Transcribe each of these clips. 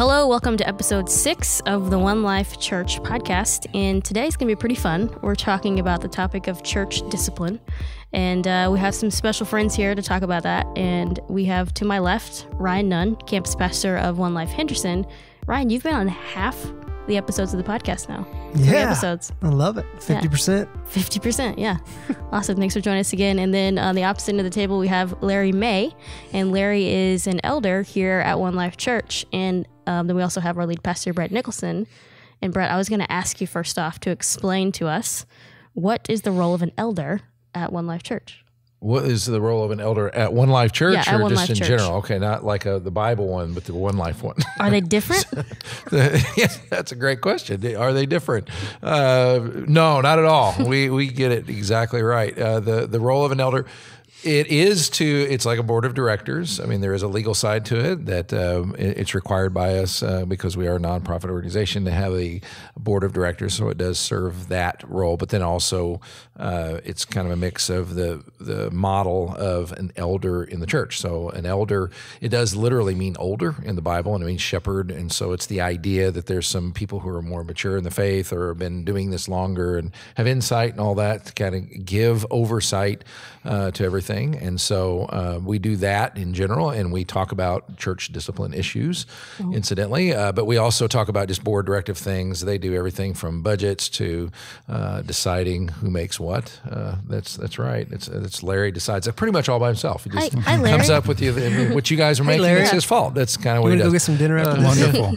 hello, welcome to episode 6 of the One Life Church podcast, and today's going to be pretty fun. We're talking about the topic of church discipline, and we have some special friends here to talk about that, and we have to my left, Ryan Nunn, campus pastor of One Life Henderson. Ryan, you've been on half the episodes of the podcast now. 3 episodes. I love it. 50%. 50%, yeah. Awesome. Thanks for joining us again. And then on the opposite end of the table, we have Larry May. And Larry is an elder here at One Life Church. And then we also have our lead pastor, Bret Nicholson. And Bret, I was going to ask you first off to explain to us, what is the role of an elder at One Life Church? What is the role of an elder at One Life Church, or just Life in Church. General? Okay, not like the Bible one, but the One Life one. Are they different? Yes, that's a great question. Are they different? No, not at all. We get it exactly right. The role of an elder, it's like a board of directors. I mean, there is a legal side to it that it's required by us because we are a nonprofit organization to have a board of directors. So it does serve that role. But then also it's kind of a mix of the model of an elder in the church. So an elder, it does literally mean older in the Bible, and it means shepherd. And so it's the idea that there's some people who are more mature in the faith or have been doing this longer and have insight and all that to kind of give oversight to everything. And so we do that in general, and we talk about church discipline issues, incidentally. But we also talk about just board directive things. They do everything from budgets to deciding who makes what. That's right. It's Larry decides that pretty much all by himself. He just comes up with what you guys are making. Larry. It's his fault. That's kind of what he does. Go get some dinner after Wonderful.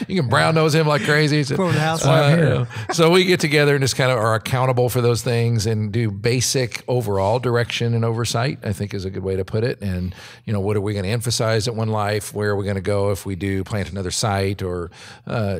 You can brown nose him like crazy. So, the house while I'm here. So we get together and just kind of are accountable for those things and do basic overall direction and oversight, I think is a good way to put it. And, what are we going to emphasize at One Life? Where are we going to go if we do plant another site, or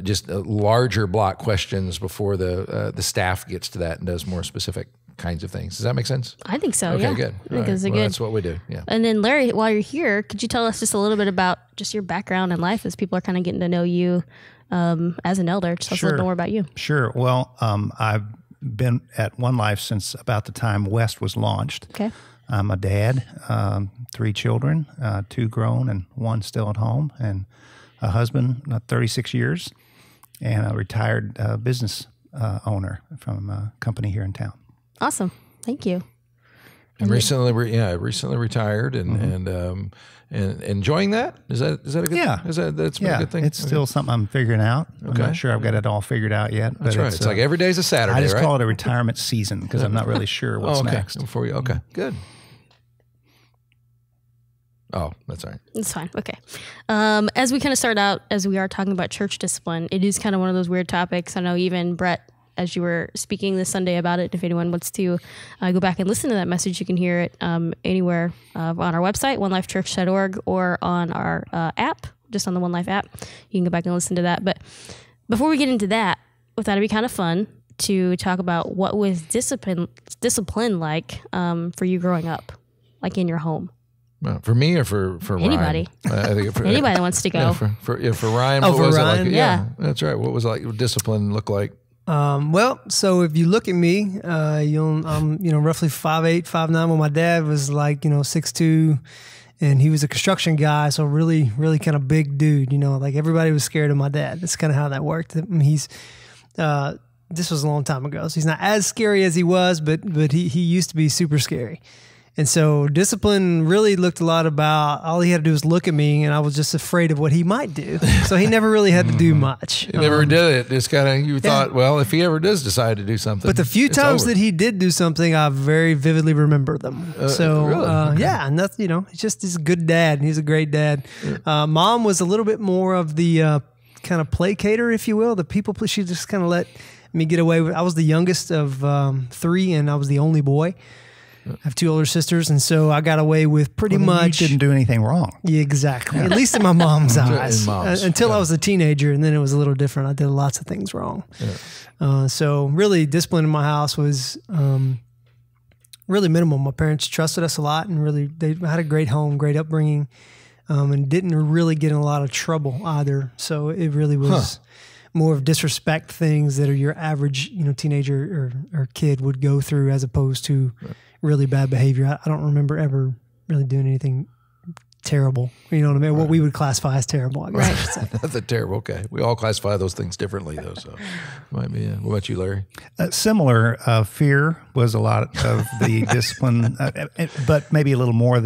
just larger block questions before the staff gets to that and does more specific kinds of things. Does that make sense? I think so, okay, yeah. Good. I think it's good. That's what we do, yeah. And then Larry, while you're here, could you tell us just a little bit about just your background in life as people are kind of getting to know you as an elder? Just tell us a little bit more about you. Sure. Well, I've been at One Life since about the time West was launched. Okay. I'm a dad, 3 children, 2 grown and 1 still at home, and a husband, 36 years, and a retired business owner from a company here in town. Awesome. Thank you. And recently retired and enjoying that. Is that a good? Yeah, that's been a good thing. It's still something I'm figuring out. I'm not sure I've got it all figured out yet. That's right. It's like every day's a Saturday. I just call it a retirement season because I'm not really sure what's next. Before you, good. Oh, that's all right. It's fine. Okay. As we kind of start out, as we are talking about church discipline, it is kind of one of those weird topics. I know even Bret, as you were speaking this Sunday about it, if anyone wants to go back and listen to that message, you can hear it anywhere on our website, onelifechurch.org, or on our app, just on the One Life app. You can go back and listen to that. But before we get into that, we thought it'd be kind of fun to talk about what was discipline like for you growing up, like in your home. For me or for anybody? Ryan? I think anybody that wants to go. Yeah, for Ryan. Oh, what for was Ryan? It like? Yeah, that's right. What was like discipline look like? Well, so if you look at me, I'm roughly 5'8", 5'9". Well, my dad was like 6'2", and he was a construction guy, so really, really kind of big dude. Like everybody was scared of my dad. That's kind of how that worked. I mean, this was a long time ago, so he's not as scary as he was, but he used to be super scary. And so discipline really looked a lot about, all he had to do was look at me, and I was just afraid of what he might do. So he never really had to do much. He never did it. Just kind of, you thought, well, if he ever does decide to do something. But the few times that he did do something, I very vividly remember them. Really? Okay. Yeah, and that's, he's a good dad. He's a great dad. Mom was a little bit more of the kind of placater, if you will. The people, she just kind of let me get away with. I was the youngest of 3, and I was the only boy. I have 2 older sisters, and so I got away with pretty much. You didn't do anything wrong. Yeah, exactly. At least in my mom's eyes. Until I was a teenager, and then it was a little different. I did lots of things wrong. Yeah. So really, discipline in my house was really minimal. My parents trusted us a lot, and really they had a great home, great upbringing, and didn't really get in a lot of trouble either. So it really was more of disrespect things that are your average, teenager or kid would go through, as opposed to really bad behavior. I don't remember ever really doing anything terrible. You know what I mean? What we would classify as terrible, I guess. I should say. Nothing terrible. Okay. We all classify those things differently, though. So, might be. What about you, Larry? Similar. Fear was a lot of the discipline, but maybe a little more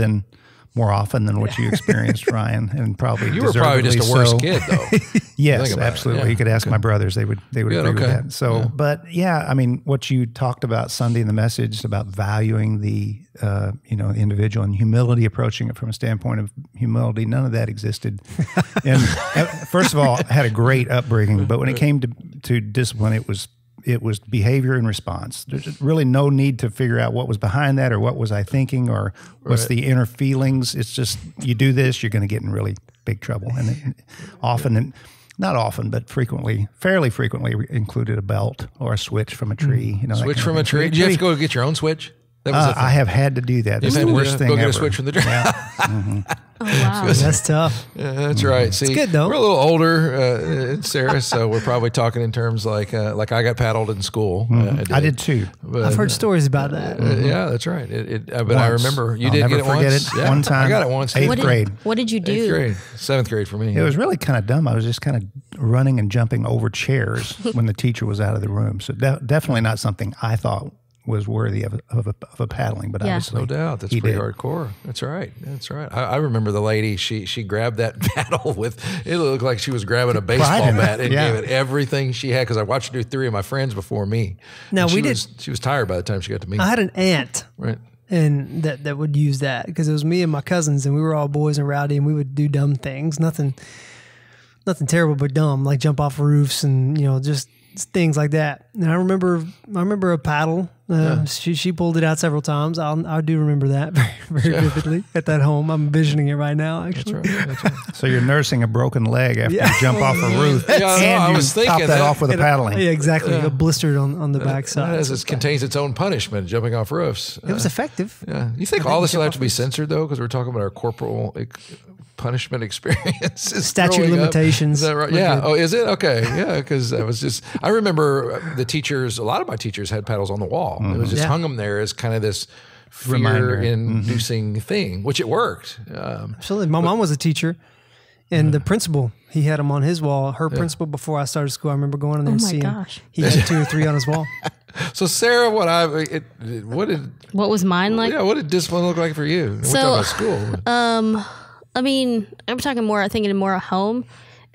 often than what you experienced, Ryan, and probably You were probably just a worse so. kid, though. Yes, absolutely. You could ask my brothers; they would agree with that. So, but yeah, I mean, what you talked about Sunday in the message about valuing the the individual and humility, approaching it from a standpoint of humility, none of that existed. And first of all, I had a great upbringing, but when it came to discipline, it was behavior and response. There's really no need to figure out what was behind that or what was I thinking or what's the inner feelings. It's just you do this, you're going to get in really big trouble. And not often, but fairly frequently included a belt or a switch from a tree. Switch from a tree? Did you have to go get your own switch? That was I have had to do that. That's the worst thing ever. Go get a switch from the tree. Yeah. Oh, wow. That's tough. Yeah, that's right. See, it's good though. We're a little older, Sarah, so we're probably talking in terms like I got paddled in school. I did too. But, I've heard stories about that. Yeah, that's right. But I remember you did get it once. Yeah, one time. I got it once. 8th grade. What did you do? 8th grade. 7th grade for me. It was really kind of dumb. I was just kind of running and jumping over chairs when the teacher was out of the room. So definitely not something I thought was worthy of a paddling, but obviously no doubt that's pretty hardcore. That's right. I remember the lady. She grabbed that paddle with it looked like she was grabbing a baseball bat and gave it everything she had because I watched her do 3 of my friends before me. Now she was tired by the time she got to me. I had an aunt, right, and that would use that because it was me and my cousins, and we were all boys and rowdy, and we would do dumb things. Nothing terrible, but dumb, like jump off roofs and just things like that. And I remember a paddle. She pulled it out several times. I do remember that very vividly at that home. I'm envisioning it right now, actually. That's right. So you're nursing a broken leg after you jump off a roof. I was thinking top that off with a paddling. Yeah, exactly. A blistered on the backside. It contains its own punishment, jumping off roofs. It was effective. Yeah. You think all this will have to be censored, though? Because we're talking about our corporal punishment experiences. Statute limitations. Is that right? Yeah. Oh, is it? Okay. Yeah. Because I remember the teachers, a lot of my teachers had paddles on the wall. It was just hung them there as kind of this fear-inducing thing, which it worked. Absolutely. My mom was a teacher, and the principal, he had them on his wall. Her principal before I started school, I remember going in there and seeing he had 2 or 3 on his wall. So Sarah, what was mine like? Yeah, what did discipline look like for you? We're talking about school. I mean, I'm thinking more at home.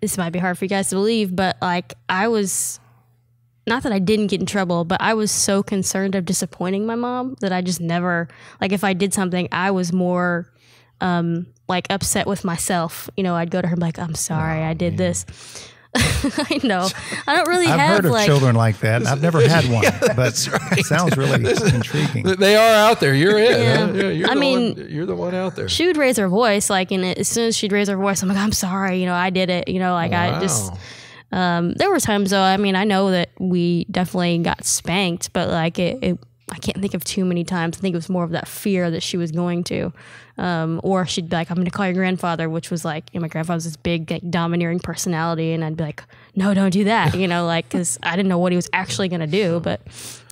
This might be hard for you guys to believe, but like I was, not that I didn't get in trouble, but I was so concerned of disappointing my mom that I just never, like if I did something, I was more like upset with myself. I'd go to her and be like, I'm sorry, I did this. I know. I don't really I've have heard of children like that. I've never had one, but it sounds really intriguing. They are out there. You're it. Yeah. Huh? Yeah, you're the one out there. She would raise her voice, like, and as soon as she'd raise her voice, I'm like, I'm sorry, I did it. I just. There were times though. I mean, I know that we definitely got spanked, but like I can't think of too many times. I think it was more of that fear that she was going to. Or she'd be like, I'm going to call your grandfather, which was like, my grandfather's this big, like, domineering personality. And I'd be like, no, don't do that. Because I didn't know what he was actually going to do. But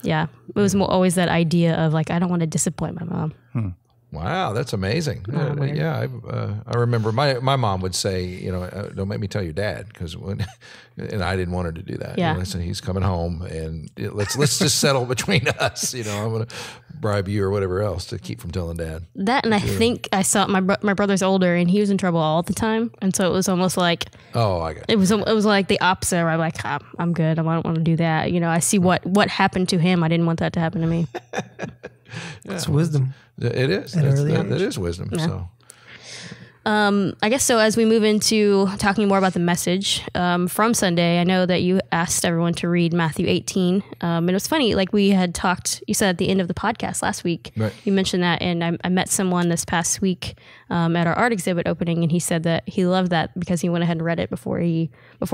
yeah, it was always that idea of like, I don't want to disappoint my mom. Wow, that's amazing. I remember my mom would say, don't make me tell your dad, because and I didn't want her to do that. Yeah. Listen, he's coming home, and let's just settle between us. I'm going to bribe you or whatever else to keep from telling dad. That, and I think I saw my brother's older, and he was in trouble all the time, and so it was almost like I got it was like the opposite. Where I'm like, I'm good. I don't want to do that. I see what happened to him. I didn't want that to happen to me. It's wisdom. It is. That is wisdom. Yeah. So. I guess so. As we move into talking more about the message from Sunday, I know that you asked everyone to read Matthew 18. And it was funny, like we had talked, you said at the end of the podcast last week, right. You mentioned that. And I met someone this past week at our art exhibit opening, and he said that he loved that because he went ahead and read it before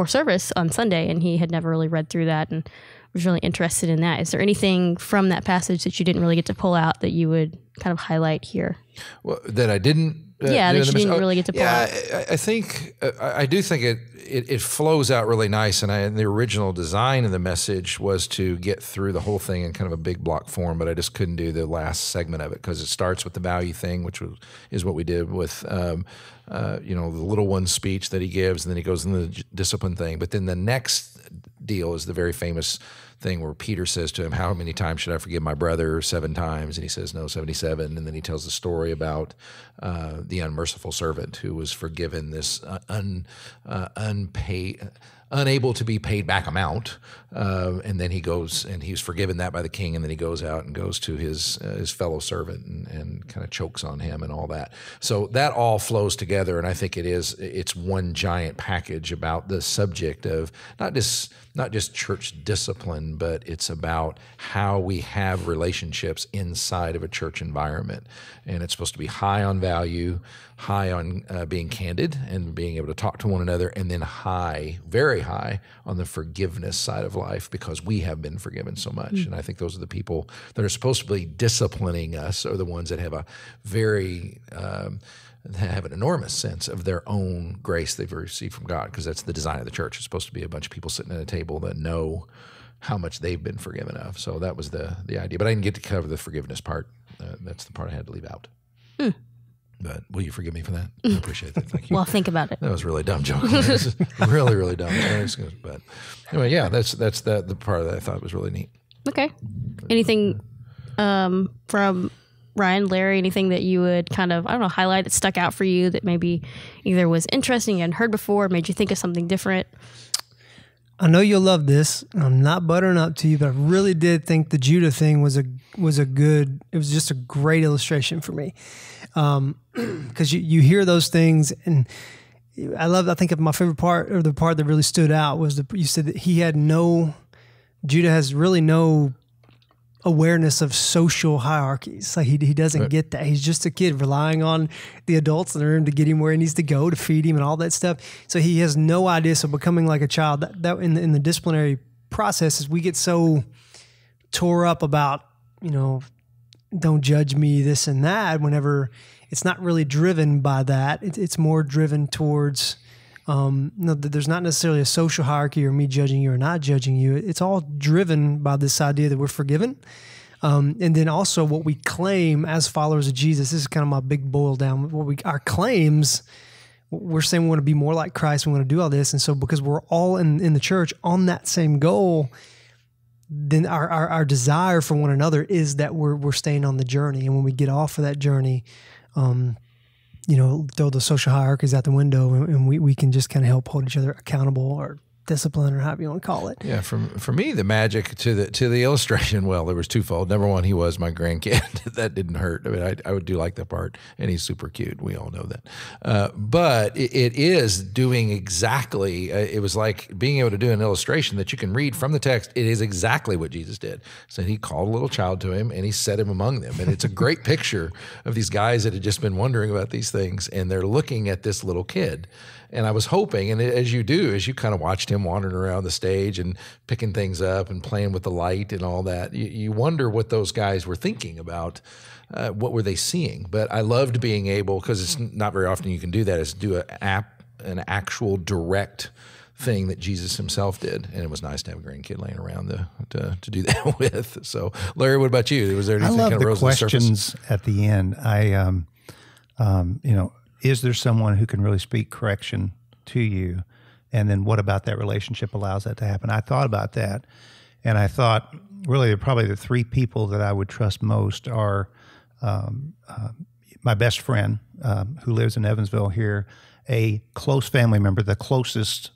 service on Sunday, and he had never really read through that and was really interested in that. Is there anything from that passage that you didn't really get to pull out that you would kind of highlight here? Well, that I didn't. That you didn't really get to pull out. I think I do think it flows out really nice. And the original design of the message was to get through the whole thing in kind of a big block form, but I just couldn't do the last segment of it because it starts with the value thing, which is what we did with the little one speech that he gives, and then he goes into the discipline thing. But then the next deal is the very famous thing where Peter says to him, how many times should I forgive my brother? 7 times. And he says, no, 77. And then he tells the story about the unmerciful servant who was forgiven this unable to be paid back amount. And then he goes and he's forgiven that by the king. And then he goes out and goes to his fellow servant and kind of chokes on him and all that. So that all flows together. And I think it's one giant package about the subject of not just church discipline, but it's about how we have relationships inside of a church environment. And it's supposed to be high on value, high on being candid and being able to talk to one another, and then high, very high on the forgiveness side of life because we have been forgiven so much. And I think those are the people that are supposed to be disciplining us are the ones that have a very have an enormous sense of their own grace they've received from God, because that's the design of the church. It's supposed to be a bunch of people sitting at a table that know how much they've been forgiven of. So that was the idea. But I didn't get to cover the forgiveness part. That's the part I had to leave out. But will you forgive me for that? I appreciate that. Thank you. Well, think about it. That was a really dumb joke. really, really dumb. But anyway, yeah, that's the part that I thought was really neat. Okay. Anything from Ryan, Larry, anything that you would kind of, highlight that stuck out for you that maybe either was interesting and heard before, made you think of something different? I know you'll love this. I'm not buttering up to you, but I really did think the Judah thing was just a great illustration for me. Because you hear those things, and I think my favorite part, or the part that really stood out, was you said that Judah has really no awareness of social hierarchies. Like he doesn't get that. He's just a kid relying on the adults in the room to get him where he needs to go, to feed him and all that stuff. So he has no idea. So becoming like a child, that in the disciplinary processes, we get so tore up about, don't judge me, this and that, whenever it's not really driven by that. It's more driven towards, there's not necessarily a social hierarchy or me judging you or not judging you. It's all driven by this idea that we're forgiven. And then also what we claim as followers of Jesus. This is kind of my big boil down. Our claims, we're saying we want to be more like Christ. We want to do all this. And so because we're all in the church on that same goal, then our desire for one another is that we're staying on the journey. And when we get off of that journey, throw the social hierarchies out the window, and we can just kind of help hold each other accountable, or discipline, or however you want to call it. Yeah, for me, the magic to the illustration, well, there was twofold. Number one, he was my grandkid. That didn't hurt. I mean, I do like that part, and he's super cute. We all know that. But it is doing exactly, it was like being able to do an illustration that you can read from the text. It is exactly what Jesus did. So he called a little child to him, and he set him among them. And it's a great picture of these guys that had just been wondering about these things, and they're looking at this little kid. And I was hoping, and as you kind of watched him wandering around the stage and picking things up and playing with the light and all that, you wonder what those guys were thinking about. What were they seeing? But I loved being able, because it's not very often you can do that, is do an actual direct thing that Jesus himself did. And it was nice to have a grandkid laying around to do that with. So, Larry, what about you? Was there anything kind of rose to the surface? I love the questions at the end. Is there someone who can really speak correction to you? And then what about that relationship allows that to happen? I thought about that, and I thought really probably the 3 people that I would trust most are my best friend who lives in Evansville here, a close family member, the closest,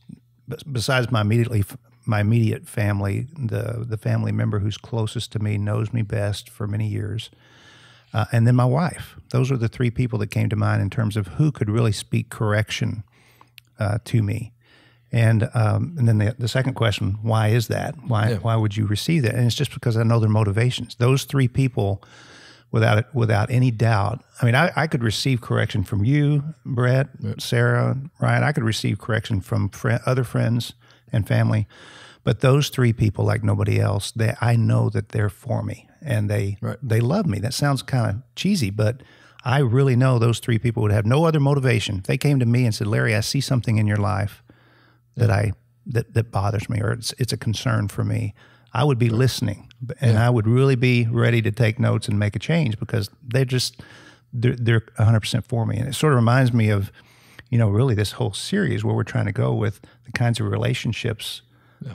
besides my immediate family, the family member who's closest to me, knows me best for many years. And then my wife. Those are the 3 people that came to mind in terms of who could really speak correction to me. And then the second question, why is that? Why would you receive that? And it's just because I know their motivations. Those 3 people, without any doubt. I mean, I could receive correction from you, Bret, Sarah, Ryan. I could receive correction from other friends and family. But those three people, like nobody else, I know that they're for me, and they love me. That sounds kind of cheesy, but I really know those three people would have no other motivation. If they came to me and said, Larry, I see something in your life that bothers me, or it's a concern for me, I would be listening, and I would really be ready to take notes and make a change, because they're 100% for me. And it sort of reminds me of, really this whole series where we're trying to go with the kinds of relationships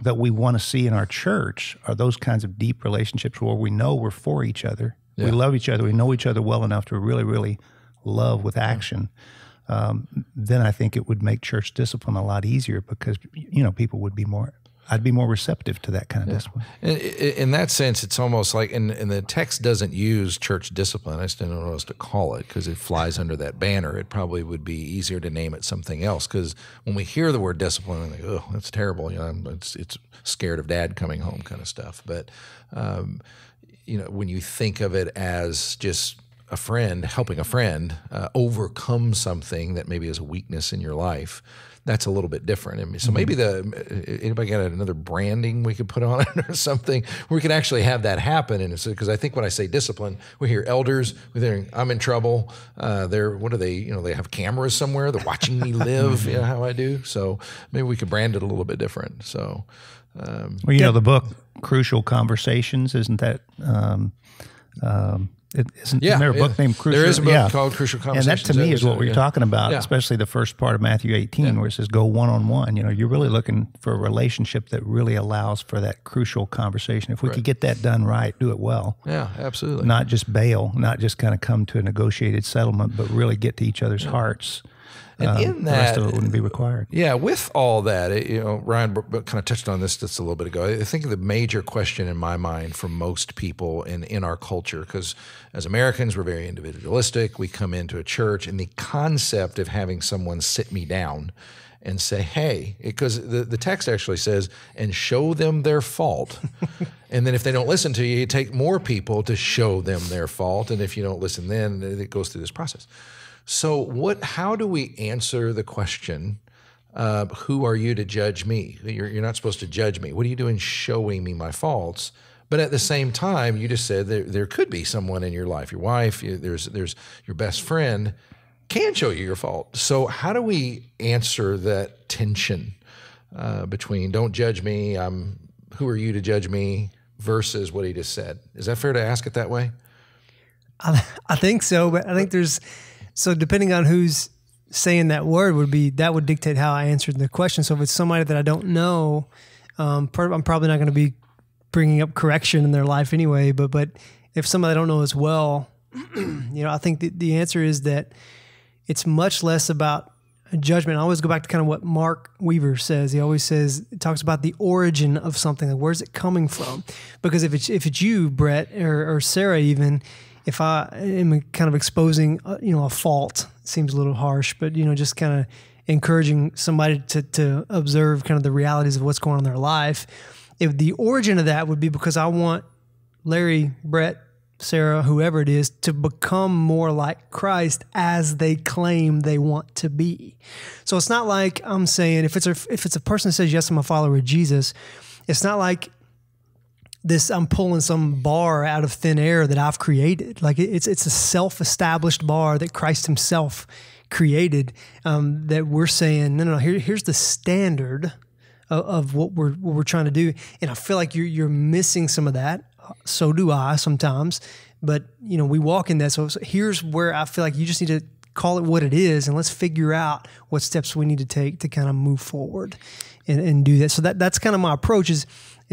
that we want to see in our church are those kinds of deep relationships where we know we're for each other. Yeah. We love each other. We know each other well enough to really, really love with action. Then I think it would make church discipline a lot easier, because, people would be I'd be more receptive to that kind of discipline. In that sense, it's almost like, and the text doesn't use church discipline. I just don't know what else to call it, because it flies under that banner. It probably would be easier to name it something else, because when we hear the word discipline, we think, oh, that's terrible. It's scared of dad coming home kind of stuff. But, when you think of it as just a friend, helping a friend overcome something that maybe is a weakness in your life, that's a little bit different. I mean, so maybe anybody got another branding we could put on it or something where we could actually have that happen. And it's because I think when I say discipline, we hear elders, we think I'm in trouble. What are they? They have cameras somewhere. They're watching me live. How I do. So maybe we could brand it a little bit different. So, the book Crucial Conversations, isn't that? Isn't there a book named Crucial? There is a book called Crucial Conversations. And that to me is what we're talking about, especially the first part of Matthew 18, where it says go one-on-one. You're really looking for a relationship that really allows for that crucial conversation. If we could get that done right, do it well. Yeah, absolutely. Not just bail, not just kind of come to a negotiated settlement, but really get to each other's hearts. And in that, the rest of it wouldn't be required. Yeah, with all that, Ryan kind of touched on this just a little bit ago. I think the major question in my mind for most people in our culture, because as Americans, we're very individualistic. We come into a church, and the concept of having someone sit me down and say, hey, because the text actually says, and show them their fault. And then if they don't listen to you, you take more people to show them their fault. And if you don't listen, then it goes through this process. So how do we answer the question, who are you to judge me? You're not supposed to judge me. What are you doing showing me my faults? But at the same time, you just said there could be someone in your life, your wife, there's your best friend, can show you your fault. So how do we answer that tension between don't judge me, who are you to judge me, versus what he just said? Is that fair to ask it that way? I think so, but I think so depending on who's saying that word that would dictate how I answered the question. So if it's somebody that I don't know, I'm probably not going to be bringing up correction in their life anyway. But if somebody I don't know as well, I think the answer is that it's much less about judgment. I always go back to kind of what Mark Weaver says. He always talks about the origin of something. Like, where's it coming from? Because if it's you, Bret, or Sarah even, if I am kind of exposing, a fault, seems a little harsh, but, just kind of encouraging somebody to observe kind of the realities of what's going on in their life. If the origin of that would be because I want Larry, Bret, Sarah, whoever it is, to become more like Christ as they claim they want to be. So it's not like I'm saying, if it's a person that says, yes, I'm a follower of Jesus, it's not like I'm pulling some bar out of thin air that I've created. Like it's a self-established bar that Christ himself created, that we're saying, no, here's the standard of what we're trying to do. And I feel like you're missing some of that. So do I sometimes, but we walk in that. So here's where I feel like you just need to call it what it is, and let's figure out what steps we need to take to kind of move forward and do that. So that's kind of my approach is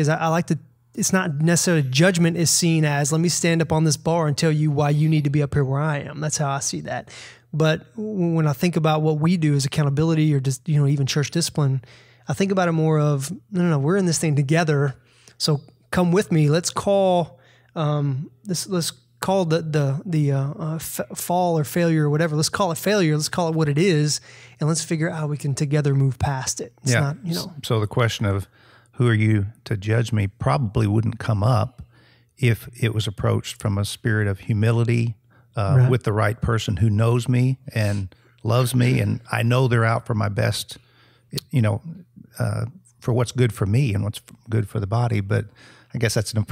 I like to, it's not necessarily judgment is seen as, let me stand up on this bar and tell you why you need to be up here where I am. That's how I see that. But when I think about what we do as accountability or just, even church discipline, I think about it more of, no, we're in this thing together. So come with me. Let's call let's call the fall or failure or whatever. Let's call it failure. Let's call it what it is, and let's figure out how we can together move past it. It's not, So the question of who are you to judge me probably wouldn't come up if it was approached from a spirit of humility, with the right person who knows me and loves me, and I know they're out for my best, for what's good for me and what's good for the body. But I guess that's in a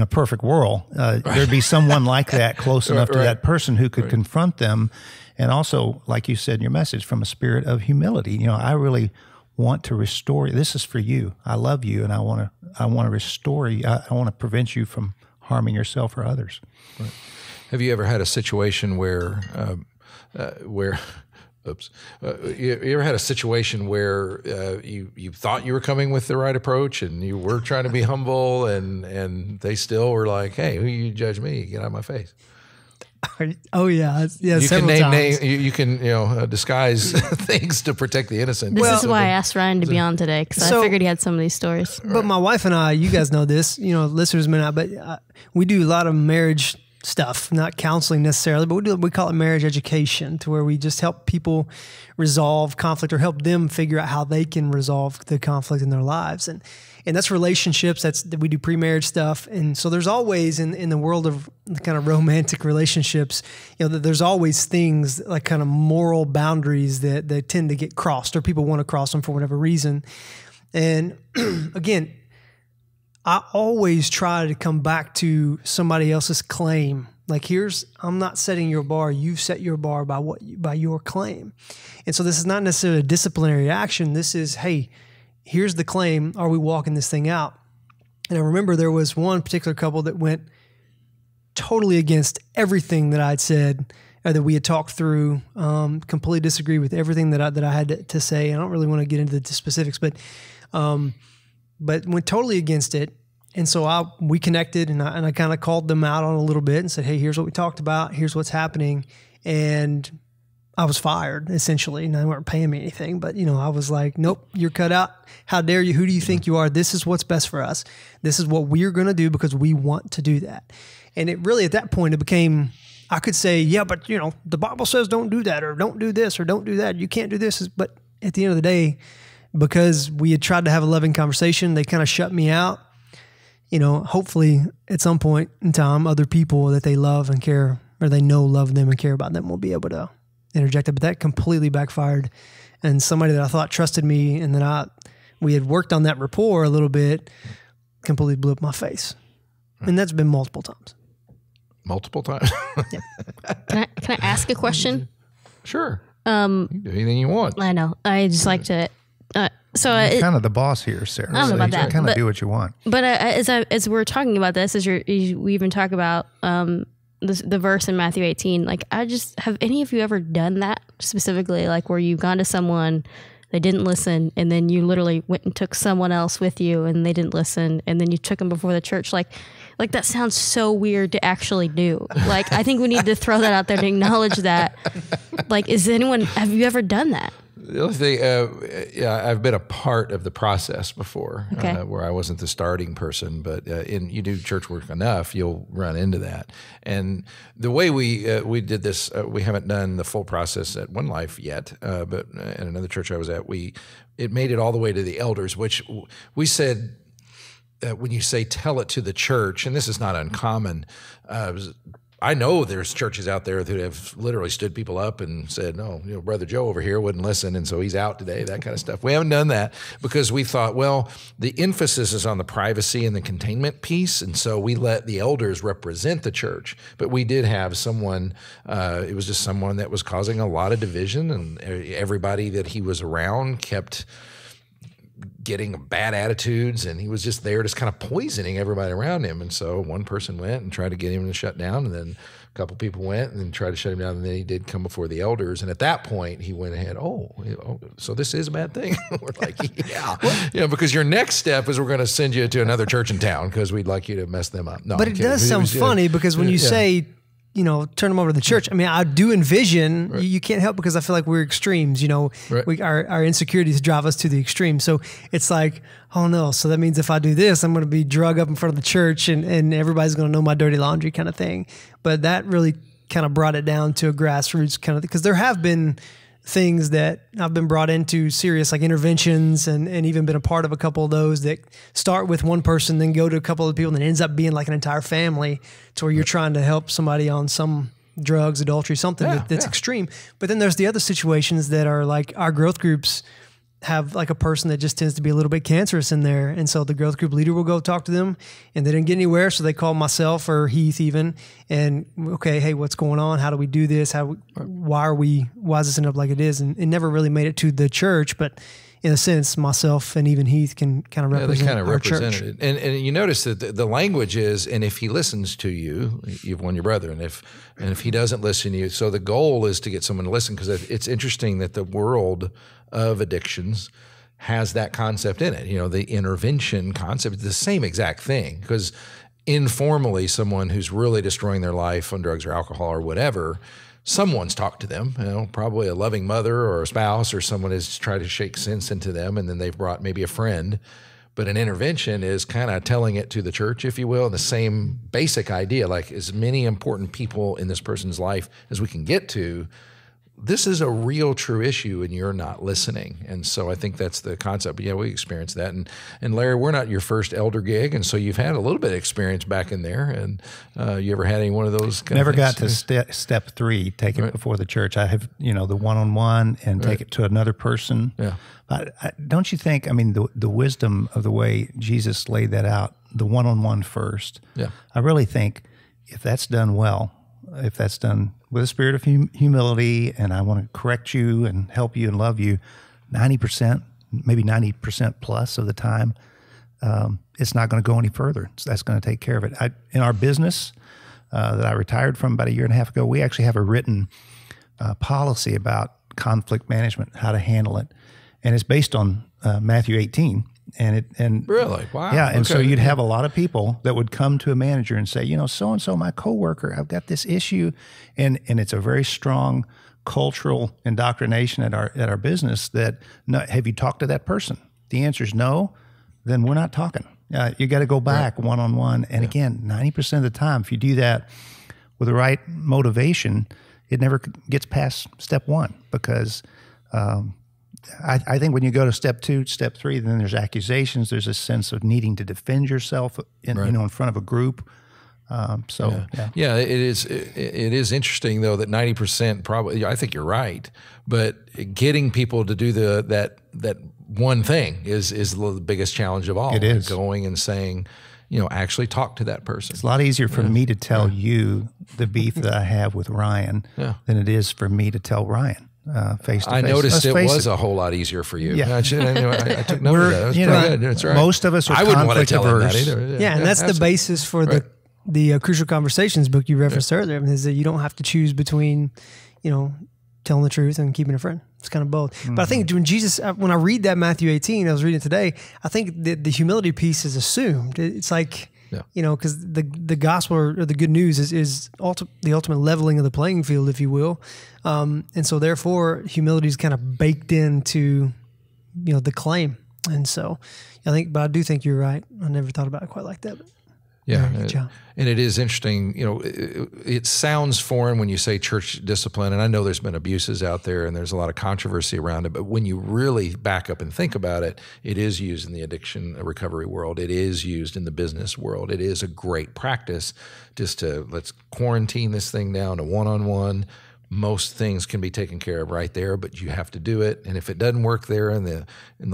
perfect world. There'd be someone like that close enough to that person who could confront them. And also, like you said in your message, from a spirit of humility. You know, I really want to restore you. This is for you. I love you, and I want to restore you. I want to prevent you from harming yourself or others. Right. Have you ever had a situation where you ever had a situation where you thought you were coming with the right approach and you were trying to be humble, and they still were like, "Hey, who you judge me? Get out of my face." Oh yeah. You Several can times. you can disguise things to protect the innocent. This is why I asked Ryan to be on today, because I figured he had some of these stories. But my wife and I, you guys know this, listeners may not, but we do a lot of marriage stuff, not counseling necessarily, but we call it marriage education, to where we just help people resolve conflict or help them figure out how they can resolve the conflict in their lives. And that's relationships. We do pre-marriage stuff. And so there's always in the world of the kind of romantic relationships, there's always things like kind of moral boundaries that tend to get crossed, or people want to cross them for whatever reason. And again, I always try to come back to somebody else's claim. Like, I'm not setting your bar. You've set your bar by your claim. And so this is not necessarily a disciplinary action. This is, hey, here's the claim. Are we walking this thing out? And I remember there was one particular couple that went totally against everything that I'd said or that we had talked through, completely disagree with everything that I had to say. I don't really want to get into the specifics, but went totally against it. And so we connected, and I kind of called them out on a little bit and said, hey, here's what we talked about. Here's what's happening. And I was fired, essentially, and they weren't paying me anything. But, I was like, nope, you're cut out. How dare you? Who do you think you are? This is what's best for us. This is what we're going to do because we want to do that. And it really, at that point, it became, I could say, yeah, but, the Bible says don't do that, or don't do this, or don't do that. You can't do this. But at the end of the day, because we had tried to have a loving conversation, they kind of shut me out. Hopefully at some point in time, other people that they love and care, or they know love them and care about them, will be able to interject it. But that completely backfired. And somebody that I thought trusted me and that we had worked on that rapport a little bit, completely blew up my face. And that's been multiple times. Multiple times? Yeah. Can I ask a question? Sure. You can do anything you want. I know. I just like to... You're kind of the boss here, Sarah. I don't know about that. You kind of do what you want. But as we're talking about this, we even talk about the verse in Matthew 18. Like, have any of you ever done that specifically? Like, where you've gone to someone, they didn't listen, and then you literally went and took someone else with you, and they didn't listen, and then you took them before the church. Like that sounds so weird to actually do. Like, I think we need to throw that out there to acknowledge that. Like, have you ever done that? The other thing, I've been a part of the process before, where I wasn't the starting person, but you do church work enough, you'll run into that. And the way we did this, we haven't done the full process at One Life yet, but in another church I was at, it made it all the way to the elders, which we said, when you say tell it to the church, and this is not uncommon, I know there's churches out there that have literally stood people up and said, no, Brother Joe over here wouldn't listen, and so he's out today, that kind of stuff. We haven't done that because we thought, well, the emphasis is on the privacy and the containment piece, and so we let the elders represent the church. But we did have someone, it was just someone that was causing a lot of division, and everybody that he was around kept getting bad attitudes, and he was just there just kind of poisoning everybody around him. And so one person went and tried to get him to shut down, and then a couple people went and tried to shut him down, and then he did come before the elders. And at that point he went ahead, so this is a bad thing? We're like, yeah. Because your next step is we're going to send you to another church in town because we'd like you to mess them up. No, but it does sound funny because when you say, turn them over to the church. I mean, I do envision, you can't help because I feel like we're extremes, our insecurities drive us to the extreme. So it's like, oh no, so that means if I do this, I'm going to be drug up in front of the church and everybody's going to know my dirty laundry kind of thing. But that really kind of brought it down to a grassroots kind of, because there have been things that I've been brought into serious like interventions and even been a part of a couple of those that start with one person, then go to a couple of people and it ends up being like an entire family to where you're trying to help somebody on some drugs, adultery, something that's extreme. But then there's the other situations that are like our growth groups have like a person that just tends to be a little bit cancerous in there. And so the growth group leader will go talk to them, and they didn't get anywhere. So they call myself or Heath even, and okay, hey, what's going on? How do we do this? Why is this end up like it is? And it never really made it to the church, but in a sense, myself and even Heath can kind of represent they kind of our represent church. it. And you notice that the language is, and if he listens to you, you've won your brother. And if he doesn't listen to you, so the goal is to get someone to listen, because it's interesting that the world of addictions has that concept in it. You know, the intervention concept is the same exact thing, because informally, someone who's really destroying their life on drugs or alcohol or whatever, someone's talked to them, you know, probably a loving mother or a spouse, or someone has tried to shake sense into them, and then they've brought maybe a friend. But an intervention is kind of telling it to the church, if you will, the same basic idea, like as many important people in this person's life as we can get to. This is a real true issue, and you're not listening. And so I think that's the concept. But yeah, we experienced that. And Larry, we're not your first elder gig, and so you've had a little bit of experience back in there. And you ever had any one of those kind Never of things? got to step 3, take it before the church. I have, the one-on-one and take it to another person. Yeah. But don't you think, the wisdom of the way Jesus laid that out, the one-on-one first, Yeah. I really think if that's done well, if that's done with a spirit of humility, and I want to correct you and help you and love you, 90%, maybe 90% plus of the time, it's not going to go any further. So that's going to take care of it. In our business that I retired from about a year and a half ago, we actually have a written policy about conflict management, how to handle it, and it's based on Matthew 18. And Really? Wow. Yeah. And so Okay. you'd have a lot of people that would come to a manager and say, so-and-so, my coworker, I've got this issue. And it's a very strong cultural indoctrination at our business that, no, have you talked to that person? The answer is no, then we're not talking. You got to go back one-on-one. And again, 90% of the time, if you do that with the right motivation, it never gets past step 1, because I think when you go to step 2, step 3, then there's accusations. There's a sense of needing to defend yourself, in front of a group. Yeah, it is interesting though that 90% probably. I think you're right, but getting people to do that one thing is the biggest challenge of all. It is going and saying, actually talk to that person. It's a lot easier for me to tell you the beef that I have with Ryan than it is for me to tell Ryan. Face to face. I noticed it was a whole lot easier for you. Yeah. I took note of that. That was pretty good. That's right. Most of us are I wouldn't want to conflict tell him that averse. either. Yeah, and that's the basis for the Crucial Conversations book you referenced earlier, is that you don't have to choose between, telling the truth and keeping a friend. It's kind of both. Mm-hmm. But I think when Jesus, when I read that Matthew 18, I was reading it today, I think the humility piece is assumed. It's like, because the gospel or the good news is the ultimate leveling of the playing field, if you will. And so therefore humility is kind of baked into, the claim. And so but I do think you're right. I never thought about it quite like that. But yeah. good job. And it is interesting, it sounds foreign when you say church discipline, and I know there's been abuses out there and there's a lot of controversy around it, but when you really back up and think about it, it is used in the addiction recovery world. It is used in the business world. It is a great practice just to let's quarantine this thing down to one-on-one. Most things can be taken care of right there, but you have to do it. And if it doesn't work there, in the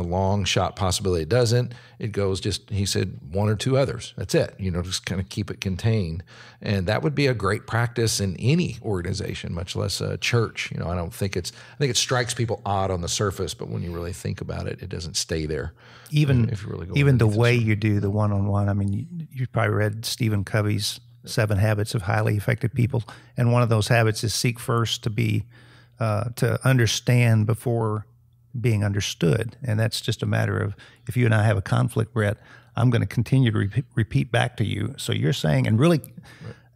long shot possibility it doesn't, it goes just, he said, 1 or 2 others. That's it. Just kind of keep it contained. And that would be a great practice in any organization, much less a church. I think it strikes people odd on the surface, but when you really think about it, it doesn't stay there. Even if you really go the way you do the one-on-one. You've probably read Stephen Covey's 7 Habits of Highly Effective People, and one of those habits is seek first to be to understand before being understood. And that's just a matter of, if you and I have a conflict, Bret, I'm going to continue to repeat back to you. So you're saying, and really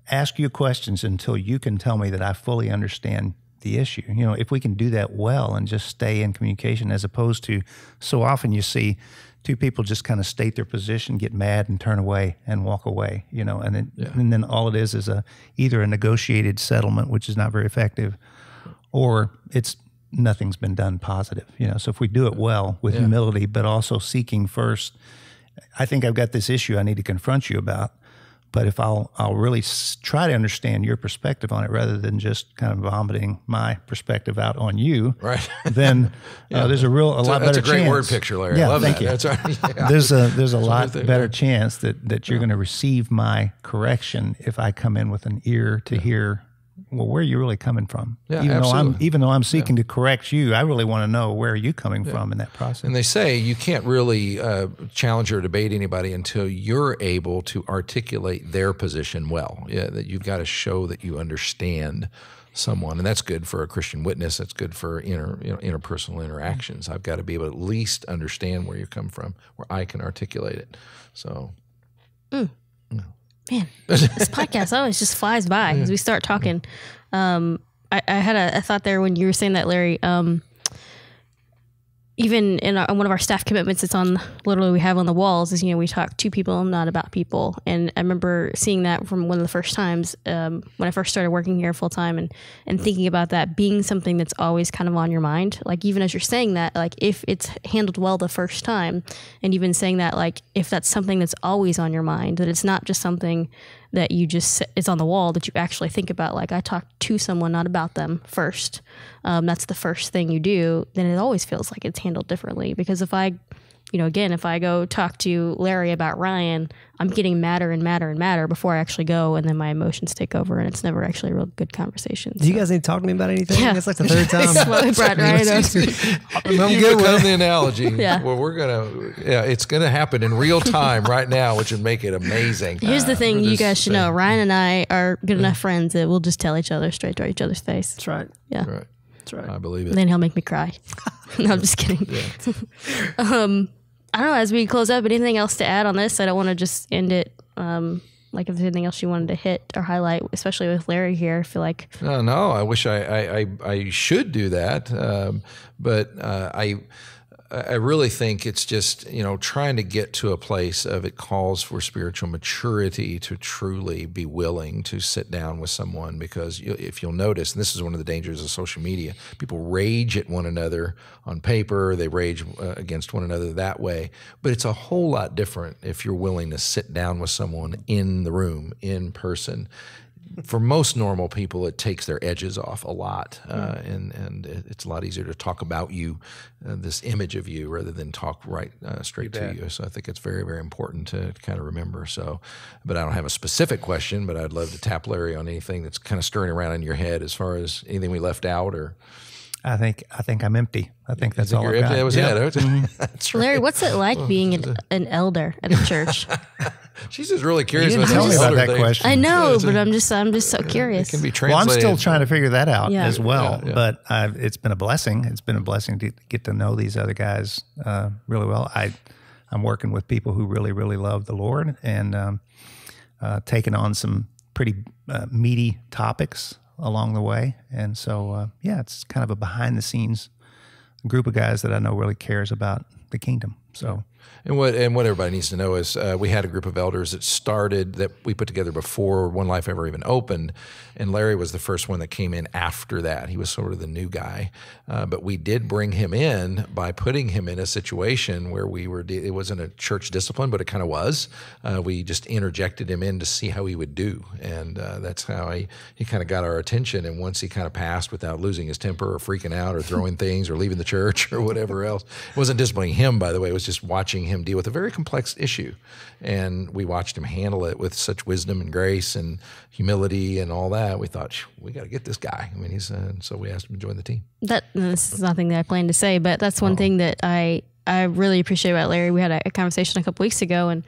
ask you questions until you can tell me that I fully understand the issue. If we can do that well and just stay in communication, as opposed to so often you see 2 people just kind of state their position, get mad, and turn away and walk away. And then all it is either a negotiated settlement, which is not very effective, or nothing's been done positive. So if we do it well with humility, but also seeking first, I think I've got this issue I need to confront you about, But if I'll really try to understand your perspective on it rather than just kind of vomiting my perspective out on you, Right. then there's a lot better chance. That's a great word picture, Larry. Yeah, I love thank that. you. That's right. Yeah. There's a lot better chance that you're going to receive my correction if I come in with an ear to hear, well, where are you really coming from? Yeah, even absolutely. though I'm seeking to correct you, I really want to know where are you coming from in that process. And they say you can't really challenge or debate anybody until you're able to articulate their position well. Yeah, that you've got to show that you understand someone, and that's good for a Christian witness. That's good for interpersonal interactions. I've got to be able to at least understand where you come from, where I can articulate it. So. Man, this podcast always just flies by as we start talking. I had a thought there when you were saying that, Larry. Even in one of our staff commitments, it's on literally we have on the walls is, we talk to people, not about people. And I remember seeing that from one of the first times when I first started working here full time and thinking about that being something that's always kind of on your mind. Like even as you're saying that, like if it's handled well the first time, and you've been saying that, like if that's something that's always on your mind, that it's not just something that you just is on the wall, that you actually think about, like I talk to someone, not about them first. That's the first thing you do. Then it always feels like it's handled differently. Because if I go talk to Larry about Ryan, I'm getting madder and madder and madder before I actually go, and then my emotions take over, and it's never actually a real good conversation. Do you guys need to talk to me about anything? Yeah. It's like the third time. That's what we brought Ryan up. You become the analogy. Yeah. Well, it's gonna happen in real time right now, which would make it amazing. Here's the thing you guys should know. Ryan and I are good enough friends that we'll just tell each other straight to each other's face. That's right. Yeah. Right. That's right. I believe it. And then he'll make me cry. No, I'm just kidding. I don't know, as we close up, anything else to add on this? I don't want to just end it like if there's anything else you wanted to hit or highlight, especially with Larry here. I feel like No, I wish I should do that, but I really think it's just, trying to get to a place of it calls for spiritual maturity to truly be willing to sit down with someone, because if you'll notice, and this is one of the dangers of social media, people rage at one another on paper, they rage against one another that way, but it's a whole lot different if you're willing to sit down with someone in the room, in person. For most normal people, it takes their edges off a lot, and it's a lot easier to talk about you, this image of you, rather than talk straight to you. So I think it's very, very important to kind of remember. So, but I don't have a specific question, but I'd love to tap Larry on anything that's kind of stirring around in your head as far as anything we left out or. I think I'm empty. I think that's all I've got. That was it. That's right. Larry, what's it like being an elder at a church? She's just really curious. You didn't tell me about that question. I know, but I'm just so curious. It can be Well, I'm translated. still trying to figure that out as well. Yeah. But it's been a blessing. It's been a blessing to get to know these other guys really well. I'm working with people who really, really love the Lord, and taking on some pretty meaty topics along the way. And so, it's kind of a behind-the-scenes group of guys that I know really cares about the kingdom. So. And what everybody needs to know is we had a group of elders that we put together before One Life ever even opened, and Larry was the first one that came in after that. He was sort of the new guy, but we did bring him in by putting him in a situation where it wasn't a church discipline, but it kind of was. We just interjected him in to see how he would do, and that's how he kind of got our attention. And once he kind of passed without losing his temper or freaking out or throwing things or leaving the church or whatever else, it wasn't disciplining him, by the way. It was just watching him deal with a very complex issue, and we watched him handle it with such wisdom and grace and humility and all that. We thought, we got to get this guy. I mean, and so we asked him to join the team. This is nothing that I planned to say, but that's one thing that I really appreciate about Larry. We had a conversation a couple weeks ago, and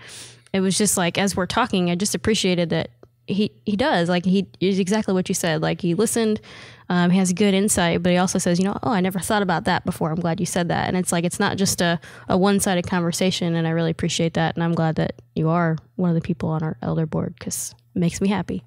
it was just like, as we're talking, I just appreciated that he does, like, he is exactly what you said. Like, he listened, he has good insight, but he also says, I never thought about that before. I'm glad you said that. And it's like, it's not just a one-sided conversation. And I really appreciate that. And I'm glad that you are one of the people on our elder board, because it makes me happy.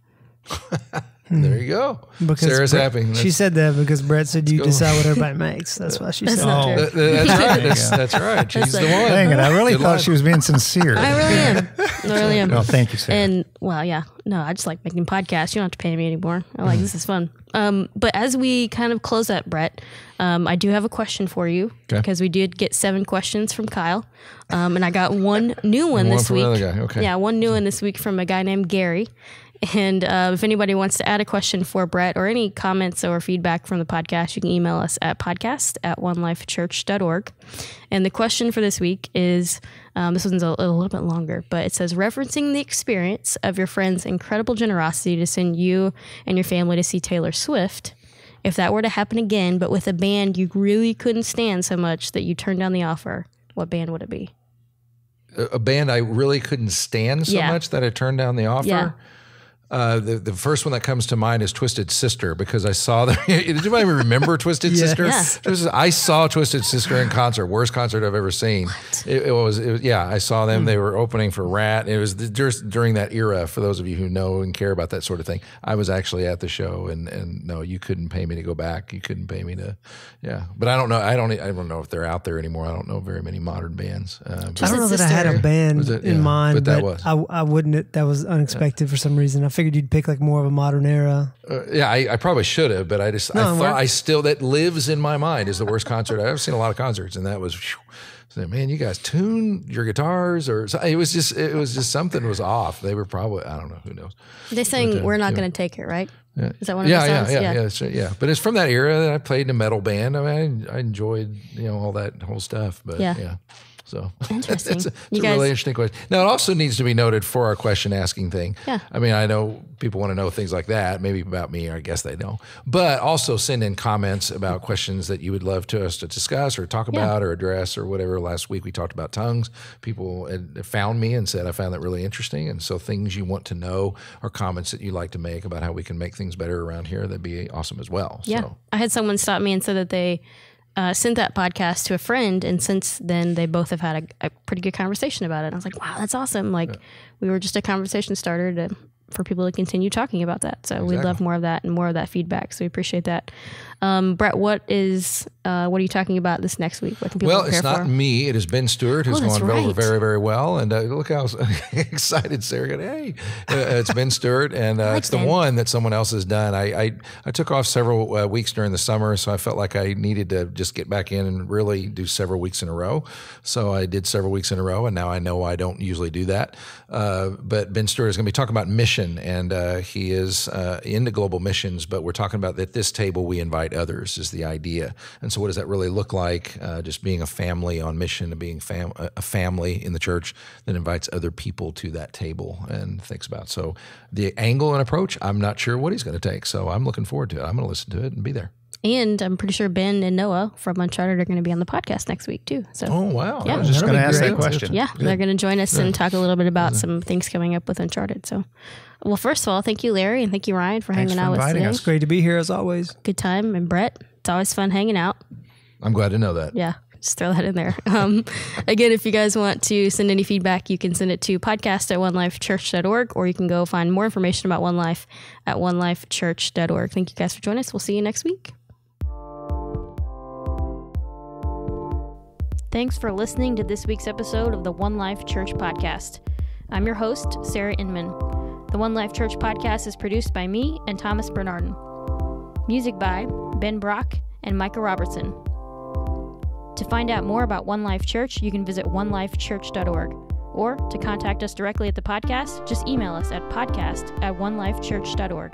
There you go. Because Sarah's happy. She said that because Bret said you decide what everybody makes. That's why she said not that. true. That's right. That's right. She's the one. Dang it, I really thought she was being sincere. I really am. I really am. Well, thank you, Sarah. And well, yeah, no, I just like making podcasts. You don't have to pay me anymore. I like this is fun. But as we kind of close up, Bret, I do have a question for you because we did get 7 questions from Kyle, and I got one new one this week. One from another guy. Okay. Yeah, one new one this week from a guy named Gary. And if anybody wants to add a question for Bret or any comments or feedback from the podcast, you can email us at podcast@onelifechurch.org. And the question for this week is, this one's a little bit longer, but it says, referencing the experience of your friend's incredible generosity to send you and your family to see Taylor Swift, if that were to happen again, but with a band you really couldn't stand so much that you turned down the offer, what band would it be? A band I really couldn't stand so much that I turned down the offer? Yeah. The first one that comes to mind is Twisted Sister, because I saw them. Did anybody remember Twisted Sister? Yeah. I saw Twisted Sister in concert, worst concert I've ever seen. It was, I saw them. They were opening for Rat. It was just during that era, for those of you who know and care about that sort of thing. I was actually at the show, and no, you couldn't pay me to go back. You couldn't pay me to, But I don't know. I don't know if they're out there anymore. I don't know very many modern bands. I don't know that I had a band in mind, but I wouldn't. That was unexpected for some reason. I figured you'd pick like more of a modern era. I probably should have, but I thought that lives in my mind is the worst concert. I've seen a lot of concerts, and that was, man, you guys tune your guitars, or it was just something was off. They were probably, I don't know, who knows. They sang "We're Not Going to Take It," right? Yeah. Is that one of the songs? Yeah. But it's from that era that I played in a metal band. I mean, I enjoyed all that whole stuff. But yeah. So interesting. It's a really interesting question. Now, it also needs to be noted for our question asking thing. Yeah. I mean, I know people want to know things like that, maybe about me, or I guess they don't. But also send in comments about questions that you would love us to discuss or talk about or address or whatever. Last week we talked about tongues. People had found me and said, I found that really interesting. And so things you want to know or comments that you like to make about how we can make things better around here, that'd be awesome as well. Yeah. So. I had someone stop me and said that they sent that podcast to a friend, and since then they both have had a pretty good conversation about it. And I was like, wow, that's awesome. Like we were just a conversation starter for people to continue talking about that. So we'd love more of that and more of that feedback. So we appreciate that. Bret, what are you talking about this next week? What can people prepare it's not for? me. It is Ben Stewart, who's going over very, very well. And look how excited Sarah got. Hey, it's Ben Stewart, and it's the one that someone else has done. I took off several weeks during the summer, so I felt like I needed to just get back in and really do several weeks in a row. So I did several weeks in a row, and now I know I don't usually do that. But Ben Stewart is going to be talking about mission, and he is into global missions, but we're talking about at this table we invite others is the idea. And so what does that really look like? Just being a family on mission, and being a family in the church that invites other people to that table and thinks about. So the angle and approach, I'm not sure what he's going to take. So I'm looking forward to it. I'm going to listen to it and be there. And I'm pretty sure Ben and Noah from Uncharted are going to be on the podcast next week too. So, wow. Yeah. I was just going to ask that question. Yeah, they're going to join us and talk a little bit about some things coming up with Uncharted. So, well, first of all, thank you, Larry, and thank you, Ryan, for hanging out with us today. It's great to be here as always. Good time. And Bret, it's always fun hanging out. I'm glad to know that. Yeah. Just throw that in there. Again, if you guys want to send any feedback, you can send it to podcast@onelifechurch.org, or you can go find more information about One Life at onelifechurch.org. Thank you guys for joining us. We'll see you next week. Thanks for listening to this week's episode of the One Life Church Podcast. I'm your host, Sarah Inman. The One Life Church Podcast is produced by me and Thomas Bernardin. Music by Ben Brock and Micah Robertson. To find out more about One Life Church, you can visit onelifechurch.org. Or to contact us directly at the podcast, just email us at podcast@onelifechurch.org.